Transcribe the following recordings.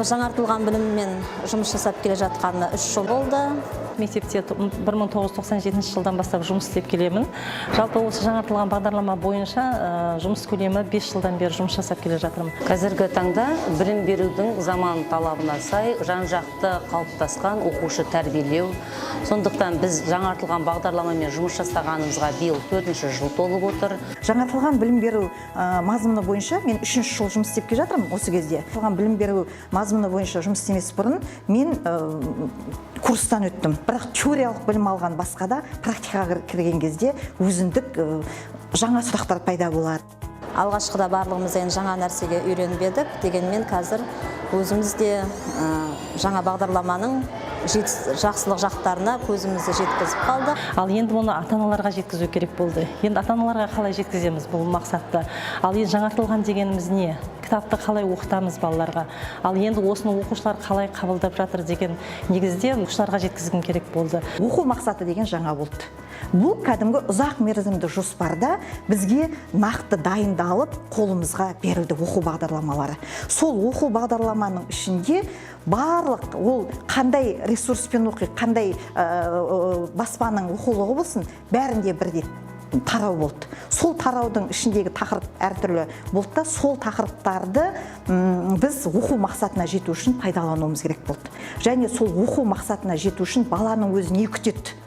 Жаңартылған біліммен жұмыс жасап келе жатқанына 3 жыл болды. Мектепте 1997 жылдан бастап жұмыс істеп келемін. Жалпы осы жаңартылған бағдарлама бойынша жұмыс көлемі 5 жылдан бері жұмыс жасап келе жатырмын. Қазіргі таңда білім берудің заман талабына сай жан-жақты қалыптасқан оқушы тәрбиелеу. Сондықтан біз жаңартылған бағдарламамен жұмыс жасағанымызға биыл 4-ші жыл толып отыр. Жаңартылған білім беру мазмұны бойынша мен 3-ші жыл жұмыс істеп келе жатырмын осы кезде. Білім беру мазмұны бойынша жұмыс істемес бұрын мен курстан өттім. Бірақ теориялық білім алған басқа да практикаға кірген кезде өзіндік жаңа сұрақтар пайда болады. Алғашқыда барлығымыз жаңа нәрсеге үйреніп едік, дегенмен қазір өзіміз де жаңа бағдарламаның жақсылық жақтарына көзімізді жеткізіп қалды. Ал енді мұны ата-аналарға жеткізу керек болды. Енді ата-аналарға қалай жеткіземіз бұл мақсатты? Ал енді жаңартылған дегеніміз не? Кітапты қалай оқытамыз балаларға? Ал енді осыны оқушылар қалай қабылдап жатыр деген негізде оқушыларға жеткізгім керек болды. Оқу мақсаты деген жаңа болды. Бұл кәдімгі ұзақ мерзімді жоспарда бізге нақты дайындалып қолымызға берілді оқу бағдарламалары. Сол оқу бағдарламаның ішінде барлық ол қандай ресурспен оқи, қандай баспаның оқулығы болсын, бәрінде бірдей тарау болды. Сол тараудың ішіндегі тақырып әртүрлі болды да, сол тақырыптарды біз оқу мақсатына жету үшін пайдалануымыз керек болды. Және сол оқу мақсатына жету үшін баланың өзі не күтеді?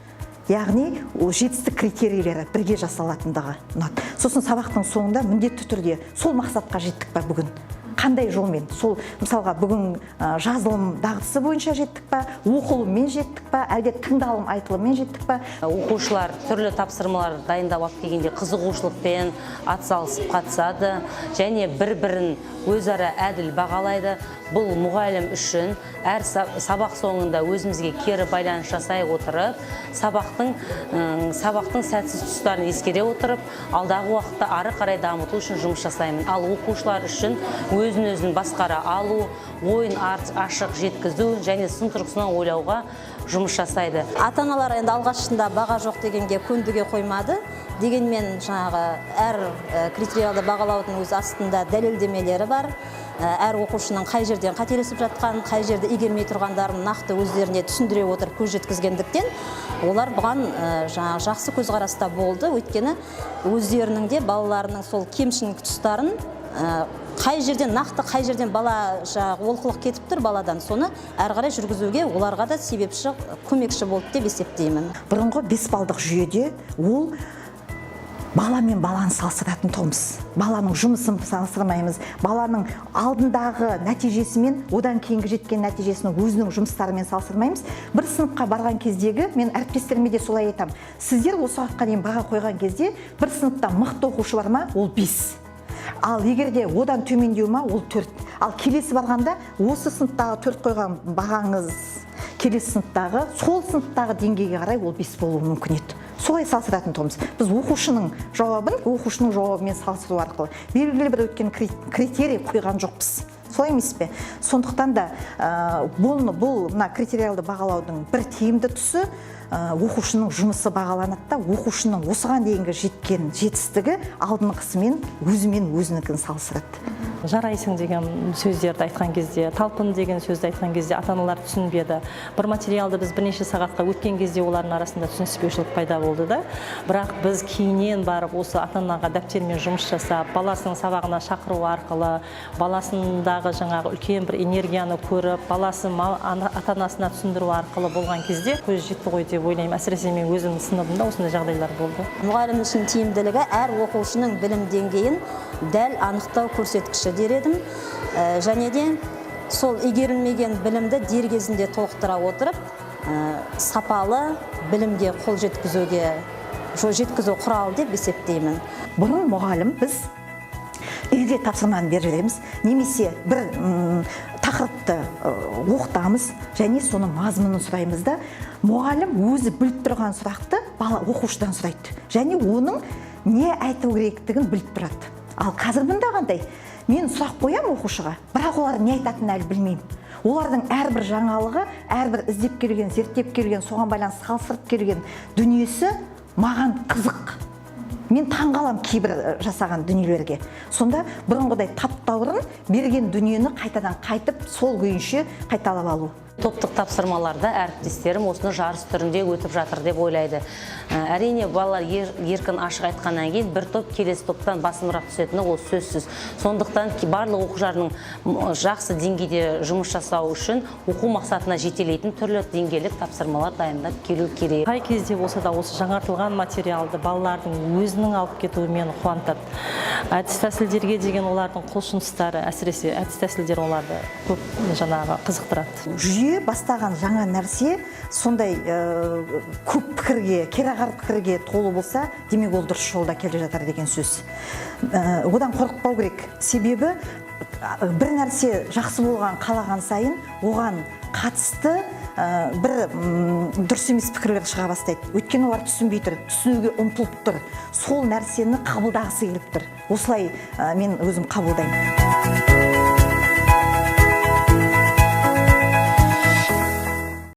Яғни жетістік критерийлері бірге жасалатындығы ұнады. Сосын сабақтың соңында міндетті түрде сол мақсатқа жеттік па бүгін? Қандай жолмен? Сол мысалға бүгін жазылым дағдысы бойынша жеттік па, оқылыммен жеттік па, әлде тыңдалым айтылыммен жеттік па? Оқушылар түрлі тапсырмалар дайындап алып келгенде қызығушылықпен атсалысып қатысады және бір-бірін өзара әділ бағалайды. Бұл мұғалім үшін әр сабақ соңында өзімізге кері байланыс жасай отырып, сабақтың сәтсіз тұстарын ескере отырып, алдағы уақытта ары қарай дамыту үшін жұмыс жасаймын. Ал оқушылар үшін өзін-өзін басқара алу, ойын ашық жеткізу және сын тұрғысынан ойлауға жұмыс жасайды. Ата-аналар енді алғашында баға жоқ дегенге көндіге қоймады. Дегенмен жаңағы әр критериялды бағалаудың өз астында дәлелдемелері бар. Әр оқушының қай жерден қателесіп жатқан, қай жерде игермей тұрғандарын нақты өздеріне түсіндіре отырып көз жеткізгендіктен, олар бұған жақсы көзқараста болды. Өйткені өздерінің де балаларының сол кемшін тұстарын қай жерден нақты, қай жерден бала олқылық кетіп тұр баладан, соны әрі қарай жүргізуге оларға да себепші, көмекші болды деп есептеймін. Бұрынғы 5 балдық жүйеде ол бала мен баланы салыстыратын тұғымыз. Баланың жұмысын салыстырмаймыз. Баланың алдындағы нәтижесімен, одан кейінгі жеткен нәтижесінің өзінің жұмыстарымен салыстырмаймыз. Бір сыныпқа барған кездегі, мен әріптестеріме де солай айтам. Сіздер осы уақытқа дейін баға қойған кезде, бір сыныпта мықты оқушы бар ма, ол 5. Ал егерде одан төмендеу ма, ол 4. Ал келесі барғанда, осы сыныптағы 4 қойған бағаңыз, келесі сыныптағы, сол сыныптағы деңгейге қарай ол 5 болуы мүмкін еді. Солай салыстыратын тұғымыз. Біз оқушының жауабымен салыстыру арқылы белгілі бір өткен критерий қойған жоқпыз. Солай емес пе? Сондықтан да бұл критериалды бағалаудың бір тиімді тұсы оқушының жұмысы бағаланады да, оқушының осыған дейінгі жеткен жетістігі алдыңғысымен өзінікін салыстырады. Жарайсың деген сөздерді айтқан кезде, талпын деген сөзді айтқан кезде ата-аналар түсінбеді. Бір материалды біз бірнеше сағатқа өткен кезде олардың арасында түсініспеушілік пайда болды да. Бірақ біз кейіннен барып осы ата-анаға дәптермен жұмыс жасап, баласының сабағына шақыру арқылы, баласындағы жаңағы үлкен бір энергияны көріп, баласын ата-анасына түсіндіру арқылы болған кезде көз жетті ғой деп ойлаймын. Әсіресе мен өзімнің сыныбымда осындай жағдайлар болды. Мұғалім үшін тиімділігі әр оқушының білім деңгейін дәл анықтау көрсеткіші дер едім. Және де сол игерілмеген білімді дер кезінде толықтыра отырып, сапалы білімге қол жеткізу құралы деп есептеймін. Бұрын мұғалім біз үйге тапсырманы береміз, немесе бір тақырыпты оқытамыз және соның мазмұнын сұраймыз да, мұғалім өзі біліп тұрған сұрақты бала оқушыдан сұрайды. Және оның не айту керектігін біліп тұрады. Ал қазір бұнда қандай? Мен сұрақ қоям оқушыға, бірақ олар не айтатынын әлі білмеймін. Олардың әрбір жаңалығы, әрбір іздеп келген, зерттеп келген, соған байланысты салыстырып келген дүниесі маған қызық. Мен таңғалам кейбір жасаған дүниелерге. Сонда бұрынғыдай таптаурын берген дүниені қайтадан қайтып сол күйінше қайталап алу. Топтық тапсырмаларда әріптестерім осыны жарыс түрінде өтіп жатыр деп ойлайды. Әрине балалар еркін ашық айтқаннан кейін бір топ келесі топтан басымырақ түсетіні ол сөзсіз. Сондықтан барлық оқушылардың жақсы деңгейде жұмыс жасау үшін оқу мақсатына жетелейтін түрлі деңгейлік тапсырмалар дайындап келу керек. Қай кезде болса да осы жаңартылған материалды балалардың өзінің алып кетуі мені қуантады. Әдіс тәсілдерге деген олардың құлшыныстары, әсіресе әдіс тәсілдер оларды көп қызықтырады. Жүйе бастаған жаңа нәрсе сондай көп пікірге, керағар пікірге толы болса, демек ол дұрыс жолда келе жатыр деген сөз. Одан қорықпау керек. Себебі бір нәрсе жақсы болған қалаған сайын оған қатысты бір дұрыс емес пікірлер шыға бастайды. Өйткені олар түсінбей тұр, түсінуге ұмтылып тұр. Сол нәрсені қабылдағысы келіп тұр. Осылай мен өзім қабылдаймын.